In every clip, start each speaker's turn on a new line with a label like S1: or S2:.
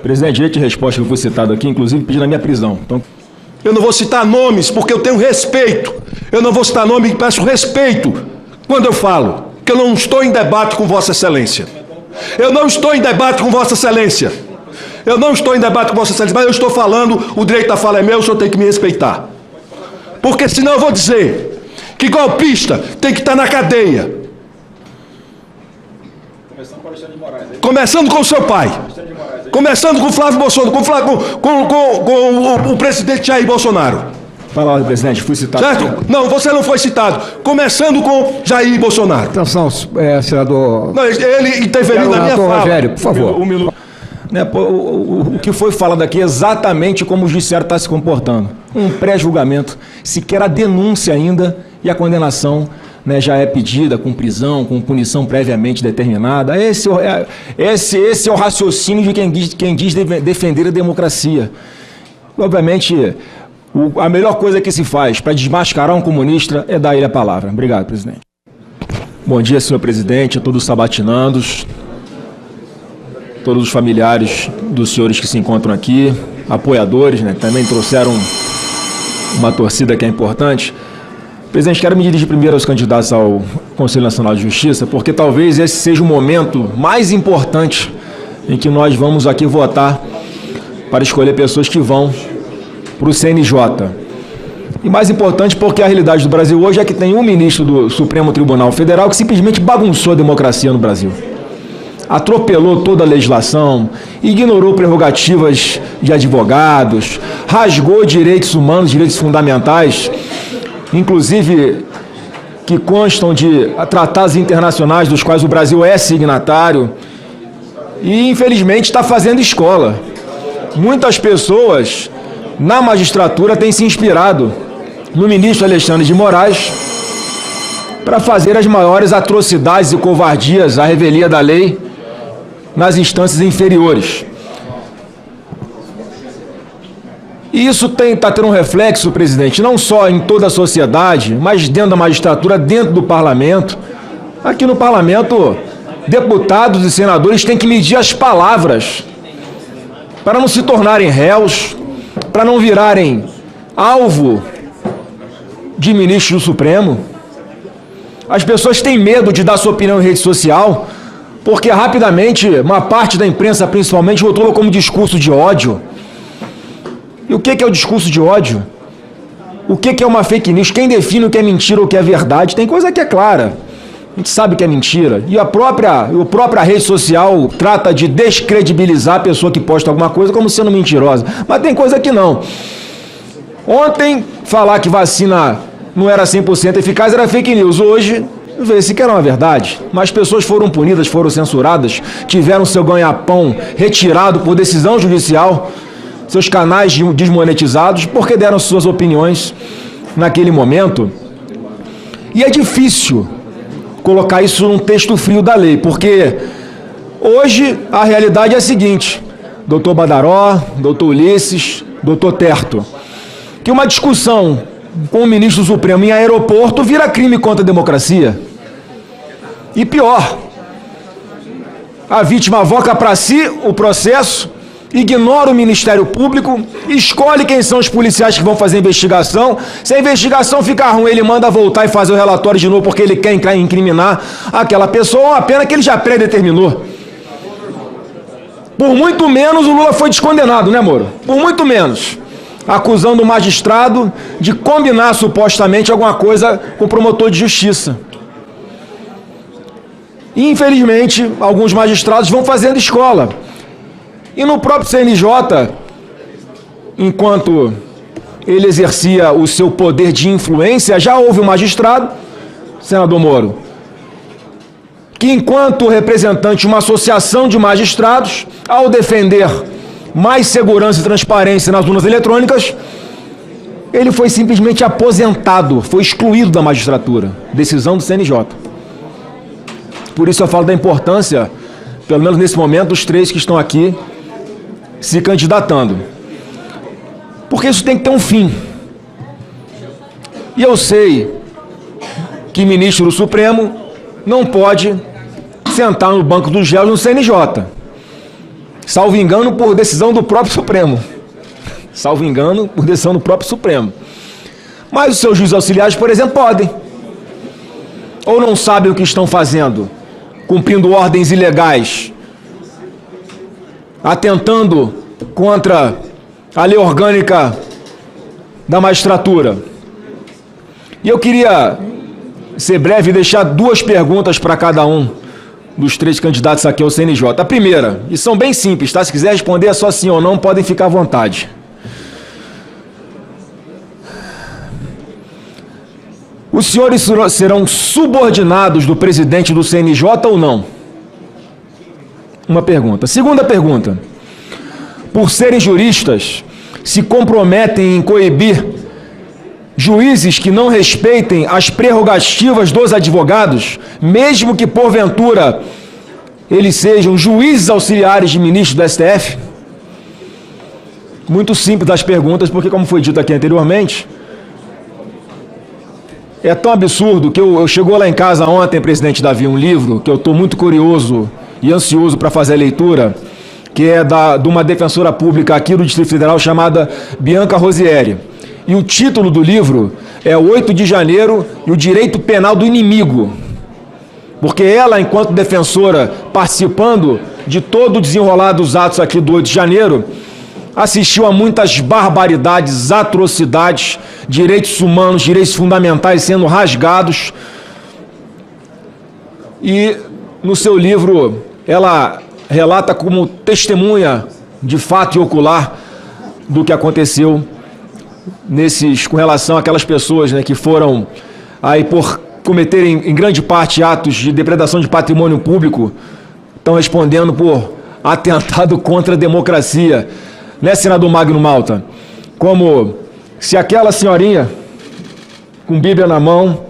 S1: Presidente, direito de resposta que eu fui citado aqui, inclusive pedindo a minha prisão. Então,
S2: eu não vou citar nomes, porque eu tenho respeito. Eu não vou citar nome e peço respeito quando eu falo que eu não estou em debate com Vossa Excelência. Eu não estou em debate com Vossa Excelência. Eu não estou em debate com Vossa Excelência, mas eu estou falando, o direito da fala é meu, o senhor tem que me respeitar. Porque senão eu vou dizer que golpista tem que estar na cadeia. Começando com o seu pai. Começando com o Flávio Bolsonaro, com o presidente Jair Bolsonaro.
S1: fala, presidente, fui citado.
S2: Certo? Não, você não foi citado. Começando com Jair Bolsonaro.
S3: Atenção, senador.
S2: Não, ele interferiu na minha fala.
S3: Rogério, por favor.
S1: O que foi falado aqui é exatamente como o judiciário está se comportando. Um pré-julgamento, sequer a denúncia ainda e a condenação, né, já é pedida com prisão, com punição previamente determinada. Esse é o raciocínio de quem diz defender a democracia. Obviamente, a melhor coisa que se faz para desmascarar um comunista é dar a ele a palavra. Obrigado, presidente. Bom dia, senhor presidente, a todos os sabatinandos, todos os familiares dos senhores que se encontram aqui, apoiadores, né, também trouxeram uma torcida que é importante. Presidente, quero me dirigir primeiro aos candidatos ao Conselho Nacional de Justiça, porque talvez esse seja o momento mais importante em que nós vamos aqui votar para escolher pessoas que vão para o CNJ. E mais importante porque a realidade do Brasil hoje é que tem um ministro do Supremo Tribunal Federal que simplesmente bagunçou a democracia no Brasil. Atropelou toda a legislação, ignorou prerrogativas de advogados, rasgou direitos humanos, direitos fundamentais, inclusive que constam de tratados internacionais dos quais o Brasil é signatário, e infelizmente está fazendo escola. Muitas pessoas na magistratura têm se inspirado no ministro Alexandre de Moraes para fazer as maiores atrocidades e covardias à revelia da lei nas instâncias inferiores. E isso está tendo um reflexo, presidente, não só em toda a sociedade, mas dentro da magistratura, dentro do parlamento. Aqui no parlamento, deputados e senadores têm que medir as palavras para não se tornarem réus, para não virarem alvo de ministro do Supremo. As pessoas têm medo de dar sua opinião em rede social, porque rapidamente uma parte da imprensa, principalmente, rotula como discurso de ódio. E o que é o discurso de ódio? O que é uma fake news? Quem define o que é mentira ou o que é verdade? Tem coisa que é clara. A gente sabe que é mentira. E a própria rede social trata de descredibilizar a pessoa que posta alguma coisa como sendo mentirosa. Mas tem coisa que não. Ontem, falar que vacina não era 100% eficaz era fake news. Hoje, vê-se que era uma verdade. Mas pessoas foram punidas, foram censuradas, tiveram seu ganha-pão retirado por decisão judicial, seus canais desmonetizados, porque deram suas opiniões naquele momento. E é difícil colocar isso num texto frio da lei, porque hoje a realidade é a seguinte: doutor Badaró, doutor Ulisses, doutor Terto, que uma discussão com o ministro do Supremo em aeroporto vira crime contra a democracia. E pior, a vítima avoca para si o processo, ignora o Ministério Público, escolhe quem são os policiais que vão fazer a investigação. Se a investigação ficar ruim, ele manda voltar e fazer o relatório de novo porque ele quer incriminar aquela pessoa, uma pena que ele já predeterminou. Por muito menos o Lula foi descondenado, né, Moro? Por muito menos. Acusando o magistrado de combinar supostamente alguma coisa com o promotor de justiça. E, infelizmente, alguns magistrados vão fazendo escola. E no próprio CNJ, enquanto ele exercia o seu poder de influência, já houve um magistrado, senador Moro, que enquanto representante de uma associação de magistrados, ao defender mais segurança e transparência nas urnas eletrônicas, ele foi simplesmente aposentado, foi excluído da magistratura. Decisão do CNJ. Por isso eu falo da importância, pelo menos nesse momento, dos três que estão aqui se candidatando. Porque isso tem que ter um fim. E eu sei que ministro do Supremo não pode sentar no banco dos réus no CNJ. Salvo engano, por decisão do próprio Supremo. Salvo engano, por decisão do próprio Supremo. Mas os seus juízes auxiliares, por exemplo, podem. Ou não sabem o que estão fazendo, cumprindo ordens ilegais, atentando contra a lei orgânica da magistratura. E eu queria ser breve e deixar 2 perguntas para cada um dos 3 candidatos aqui ao CNJ. A primeira, e são bem simples, tá? Se quiser responder é só sim ou não, podem ficar à vontade. Os senhores serão subordinados do presidente do CNJ ou não? Uma pergunta. Segunda pergunta. Por serem juristas, se comprometem em coibir juízes que não respeitem as prerrogativas dos advogados, mesmo que, porventura, eles sejam juízes auxiliares de ministros do STF? Muito simples as perguntas, porque, como foi dito aqui anteriormente, é tão absurdo que eu chegou lá em casa ontem, presidente Davi, um livro que eu estou muito curioso e ansioso para fazer a leitura, que é de uma defensora pública aqui do Distrito Federal chamada Bianca Rosieri. E o título do livro é 8 de janeiro e o direito penal do inimigo. Porque ela, enquanto defensora, participando de todo o desenrolar dos atos aqui do 8 de janeiro, assistiu a muitas barbaridades, atrocidades, direitos humanos, direitos fundamentais sendo rasgados. E no seu livro ela relata como testemunha de fato e ocular do que aconteceu com relação àquelas pessoas, né, que foram aí por cometerem em grande parte atos de depredação de patrimônio público, estão respondendo por atentado contra a democracia. Né, senador Magno Malta? Como se aquela senhorinha, com Bíblia na mão,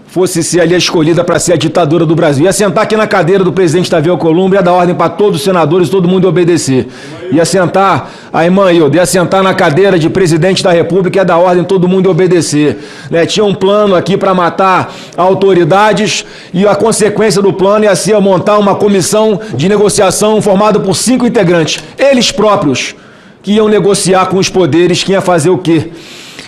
S1: fosse ser ali a escolhida para ser a ditadora do Brasil. Ia sentar aqui na cadeira do presidente Davi Alcolumbre, ia dar ordem para todos os senadores, todo mundo ia obedecer. Ia sentar, a irmã Hilda, ia sentar na cadeira de presidente da República, ia dar ordem, todo mundo ia obedecer. Né, tinha um plano aqui para matar autoridades e a consequência do plano ia ser montar uma comissão de negociação formada por 5 integrantes. Eles próprios que iam negociar com os poderes, que ia fazer o quê?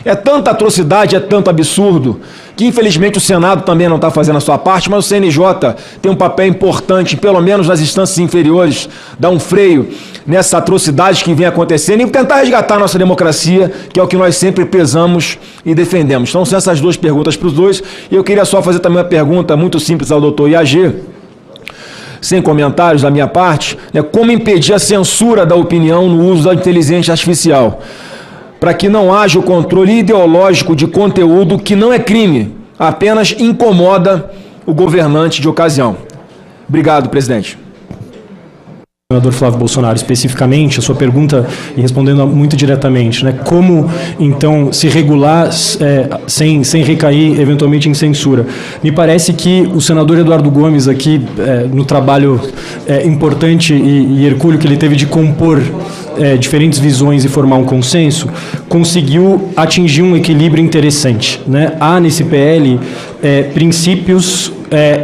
S1: É tanta atrocidade, é tanto absurdo, que infelizmente o Senado também não está fazendo a sua parte, mas o CNJ tem um papel importante, pelo menos nas instâncias inferiores, dar um freio nessa atrocidade que vem acontecendo e tentar resgatar a nossa democracia, que é o que nós sempre pesamos e defendemos. Então são essas 2 perguntas para os 2, e eu queria só fazer também uma pergunta muito simples ao doutor IAG, sem comentários da minha parte, né, como impedir a censura da opinião no uso da inteligência artificial, para que não haja o controle ideológico de conteúdo que não é crime, apenas incomoda o governante de ocasião. Obrigado, presidente.
S4: Senador Flávio Bolsonaro, especificamente, a sua pergunta, e respondendo muito diretamente, né, como, então, se regular sem recair, eventualmente, em censura? Me parece que o senador Eduardo Gomes, aqui, no trabalho importante e hercúleo que ele teve de compor diferentes visões e formar um consenso, conseguiu atingir um equilíbrio interessante, né? Há nesse PL princípios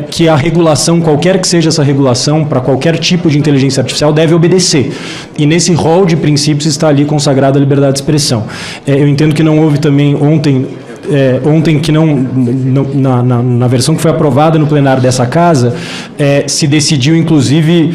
S4: que a regulação, qualquer que seja essa regulação, para qualquer tipo de inteligência artificial, deve obedecer. E nesse rol de princípios está ali consagrada a liberdade de expressão. Eu entendo que não houve também ontem que na versão que foi aprovada no plenário dessa casa, se decidiu, inclusive,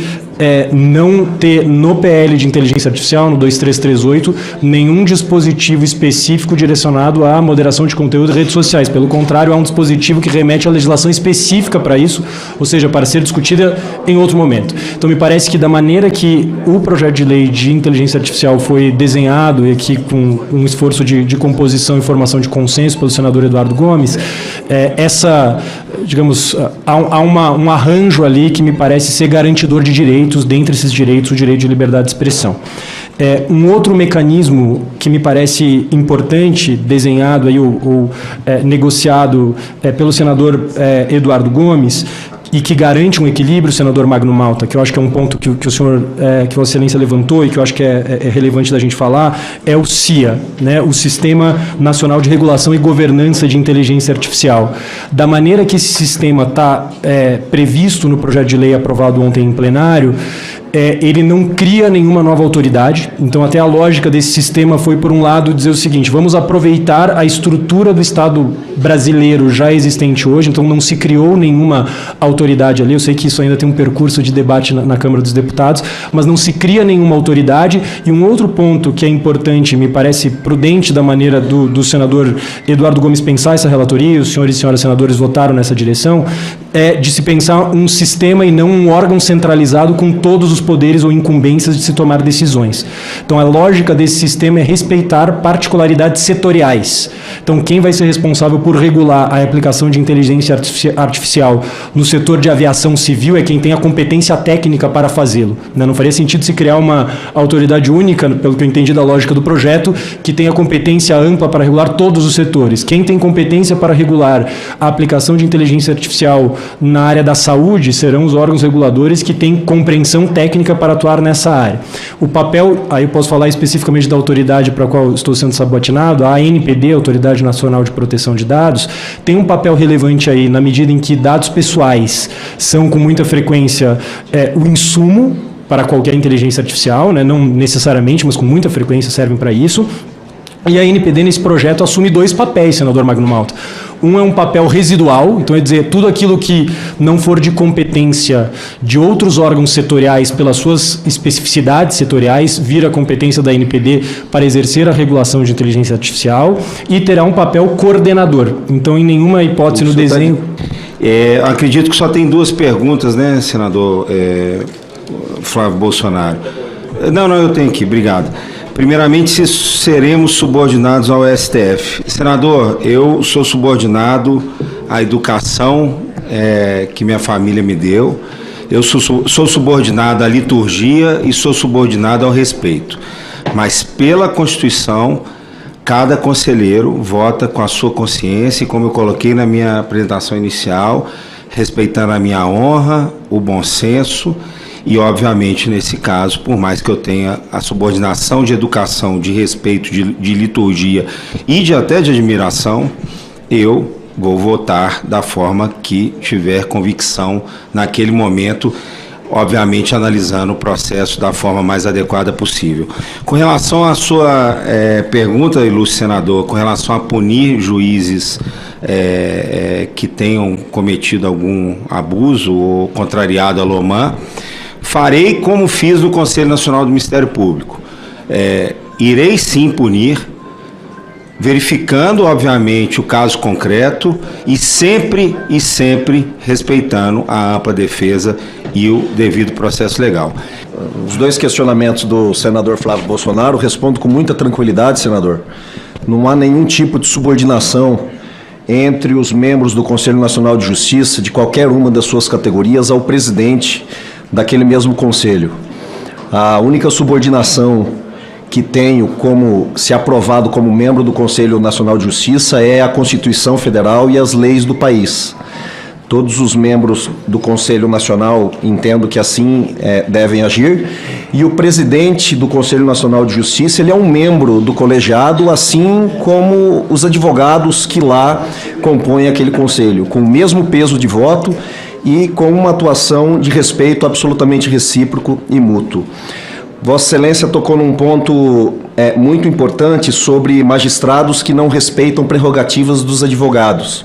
S4: não ter no PL de inteligência artificial, no 2338, nenhum dispositivo específico direcionado à moderação de conteúdo e redes sociais. Pelo contrário, há um dispositivo que remete à legislação específica para isso, ou seja, para ser discutida em outro momento. Então, me parece que da maneira que o projeto de lei de inteligência artificial foi desenhado, e aqui com um esforço de composição e formação de consenso pelo senador Eduardo Gomes, há um arranjo ali que me parece ser garantidor de direitos, dentre esses direitos, o direito de liberdade de expressão. Um outro mecanismo que me parece importante, desenhado aí, ou negociado pelo senador Eduardo Gomes, e que garante um equilíbrio, senador Magno Malta, que eu acho que é um ponto que o senhor, que Vossa Excelência levantou e que eu acho que é relevante da gente falar, é o CIA, né, o Sistema Nacional de Regulação e Governança de Inteligência Artificial. Da maneira que esse sistema está previsto no projeto de lei aprovado ontem em plenário, ele não cria nenhuma nova autoridade. Então, até a lógica desse sistema foi, por um lado, dizer o seguinte: vamos aproveitar a estrutura do Estado brasileiro já existente hoje, então não se criou nenhuma autoridade ali. Eu sei que isso ainda tem um percurso de debate na Câmara dos Deputados, mas não se cria nenhuma autoridade. E um outro ponto que é importante, me parece prudente da maneira do senador Eduardo Gomes pensar essa relatoria, os senhores e senhoras senadores votaram nessa direção, é de se pensar um sistema e não um órgão centralizado com todos os poderes ou incumbências de se tomar decisões. Então, a lógica desse sistema é respeitar particularidades setoriais. Então, quem vai ser responsável por regular a aplicação de inteligência artificial no setor de aviação civil é quem tem a competência técnica para fazê-lo. Não faria sentido se criar uma autoridade única, pelo que eu entendi da lógica do projeto, que tenha competência ampla para regular todos os setores. Quem tem competência para regular a aplicação de inteligência artificial na área da saúde serão os órgãos reguladores que têm compreensão técnica para atuar nessa área. O papel, aí eu posso falar especificamente da autoridade para a qual estou sendo sabatinado, a ANPD, Autoridade Nacional de Proteção de Dados, tem um papel relevante aí na medida em que dados pessoais são com muita frequência o insumo para qualquer inteligência artificial, né? Não necessariamente, mas com muita frequência servem para isso. E a ANPD, nesse projeto, assume dois papéis, senador Magno Malta. Um é um papel residual, então é dizer, tudo aquilo que não for de competência de outros órgãos setoriais, pelas suas especificidades setoriais, vira competência da ANPD para exercer a regulação de inteligência artificial, e terá um papel coordenador. Então, em nenhuma hipótese no desenho...
S5: Acredito que só tem duas perguntas, né, senador Flávio Bolsonaro? Não, eu tenho aqui, obrigado. Primeiramente, se seremos subordinados ao STF. Senador, eu sou subordinado à educação que minha família me deu. Eu sou subordinado à liturgia e sou subordinado ao respeito. Mas, pela Constituição, cada conselheiro vota com a sua consciência e, como eu coloquei na minha apresentação inicial, respeitando a minha honra, o bom senso. E, obviamente, nesse caso, por mais que eu tenha a subordinação de educação, de respeito, de liturgia e até de admiração, eu vou votar da forma que tiver convicção naquele momento, obviamente analisando o processo da forma mais adequada possível. Com relação à sua pergunta, ilustre senador, com relação a punir juízes que tenham cometido algum abuso ou contrariado a LOMAN, farei como fiz no Conselho Nacional do Ministério Público. Irei sim punir, verificando, obviamente, o caso concreto e sempre respeitando a ampla defesa e o devido processo legal.
S6: Os dois questionamentos do senador Flávio Bolsonaro, respondo com muita tranquilidade, senador. Não há nenhum tipo de subordinação entre os membros do Conselho Nacional de Justiça, de qualquer uma das suas categorias, ao presidente daquele mesmo conselho. A única subordinação que tenho, se aprovado como membro do Conselho Nacional de Justiça, é a Constituição Federal e as leis do país. Todos os membros do Conselho Nacional entendo que assim devem agir, e o presidente do Conselho Nacional de Justiça, ele é um membro do colegiado, assim como os advogados que lá compõem aquele conselho, com o mesmo peso de voto e com uma atuação de respeito absolutamente recíproco e mútuo. Vossa Excelência tocou num ponto muito importante sobre magistrados que não respeitam prerrogativas dos advogados.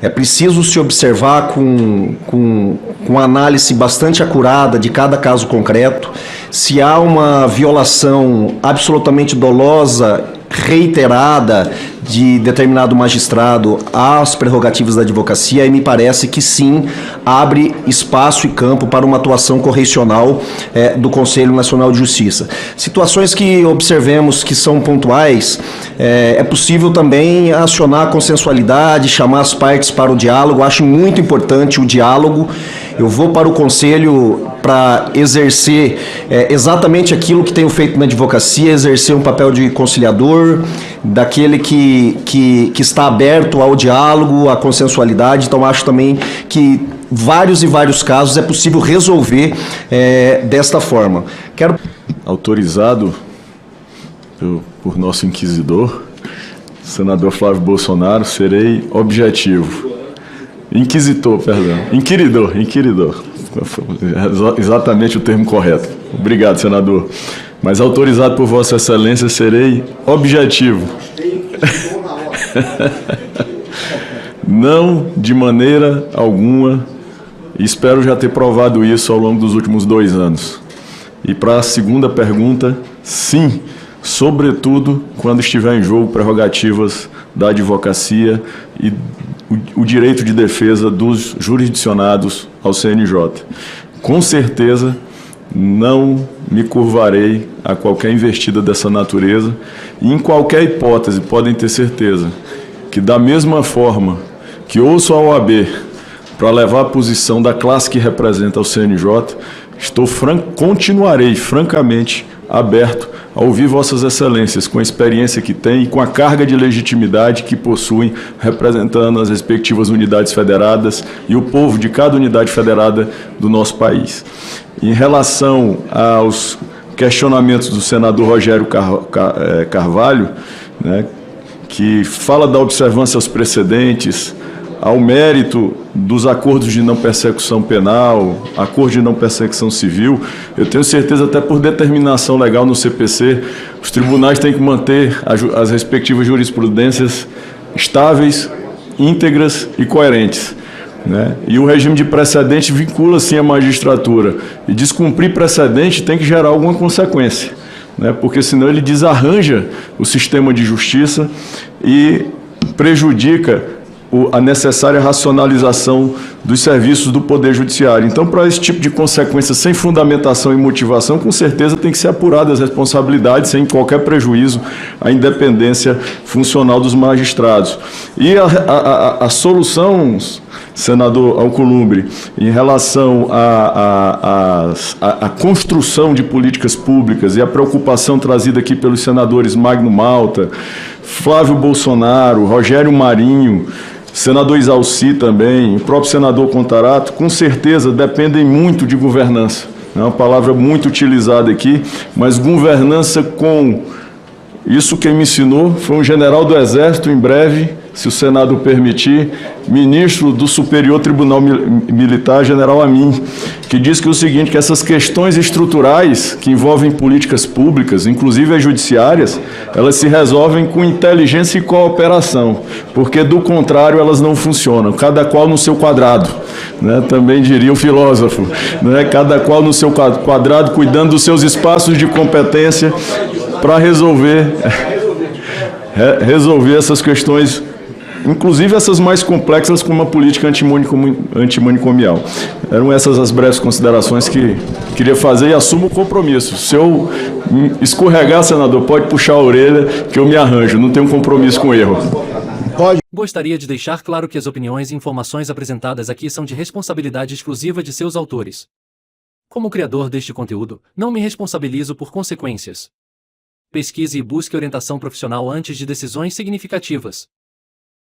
S6: É preciso se observar com análise bastante acurada de cada caso concreto se há uma violação absolutamente dolosa, reiterada, de determinado magistrado às prerrogativas da advocacia, e me parece que sim, abre espaço e campo para uma atuação correcional do Conselho Nacional de Justiça. Situações que observemos que são pontuais, é possível também acionar a consensualidade, chamar as partes para o diálogo. Acho muito importante o diálogo. Eu vou para o Conselho para exercer exatamente aquilo que tenho feito na advocacia, exercer um papel de conciliador, daquele que está aberto ao diálogo, à consensualidade. Então, acho também que vários casos é possível resolver desta forma.
S7: Autorizado por nosso inquisidor, senador Flávio Bolsonaro, serei objetivo. Inquisidor. exatamente o termo correto. Obrigado, senador. Mas autorizado por Vossa Excelência, serei objetivo. Não, de maneira alguma, e espero já ter provado isso ao longo dos últimos 2 anos. E para a segunda pergunta, sim, sobretudo quando estiver em jogo prerrogativas da advocacia e o direito de defesa dos jurisdicionados ao CNJ. Com certeza, não me curvarei a qualquer investida dessa natureza e, em qualquer hipótese, podem ter certeza que, da mesma forma que ouço a OAB para levar a posição da classe que representa o CNJ, continuarei francamente aberto a ouvir Vossas Excelências com a experiência que têm e com a carga de legitimidade que possuem, representando as respectivas unidades federadas e o povo de cada unidade federada do nosso país. Em relação aos questionamentos do senador Rogério Carvalho, né, que fala da observância aos precedentes, ao mérito dos acordos de não persecução penal, acordo de não persecução civil, eu tenho certeza, até por determinação legal no CPC, os tribunais têm que manter as respectivas jurisprudências estáveis, íntegras e coerentes, né? E o regime de precedente vincula, sim, a magistratura. E descumprir precedente tem que gerar alguma consequência, né? Porque senão ele desarranja o sistema de justiça e prejudica a necessária racionalização dos serviços do Poder Judiciário. Então, para esse tipo de consequência sem fundamentação e motivação, com certeza tem que ser apuradas as responsabilidades, sem qualquer prejuízo à independência funcional dos magistrados. E a solução, senador Alcolumbre, em relação à construção de políticas públicas e a preocupação trazida aqui pelos senadores Magno Malta, Flávio Bolsonaro, Rogério Marinho, senador Isalci também, o próprio senador Contarato, com certeza dependem muito de governança. É uma palavra muito utilizada aqui, mas governança com... Isso quem me ensinou foi um general do Exército, em breve, se o Senado permitir, ministro do Superior Tribunal Militar, general Amin, que diz que é o seguinte, que essas questões estruturais que envolvem políticas públicas, inclusive as judiciárias, elas se resolvem com inteligência e cooperação, porque do contrário elas não funcionam, cada qual no seu quadrado, né? Também diria o filósofo, né? Cada qual no seu quadrado, cuidando dos seus espaços de competência para resolver essas questões, inclusive essas mais complexas, como a política antimanicomial. Eram essas as breves considerações que queria fazer e assumo o compromisso. Se eu escorregar, senador, pode puxar a orelha que eu me arranjo, não tenho compromisso com erro.
S8: Gostaria de deixar claro que as opiniões e informações apresentadas aqui são de responsabilidade exclusiva de seus autores. Como criador deste conteúdo, não me responsabilizo por consequências. Pesquise e busque orientação profissional antes de decisões significativas.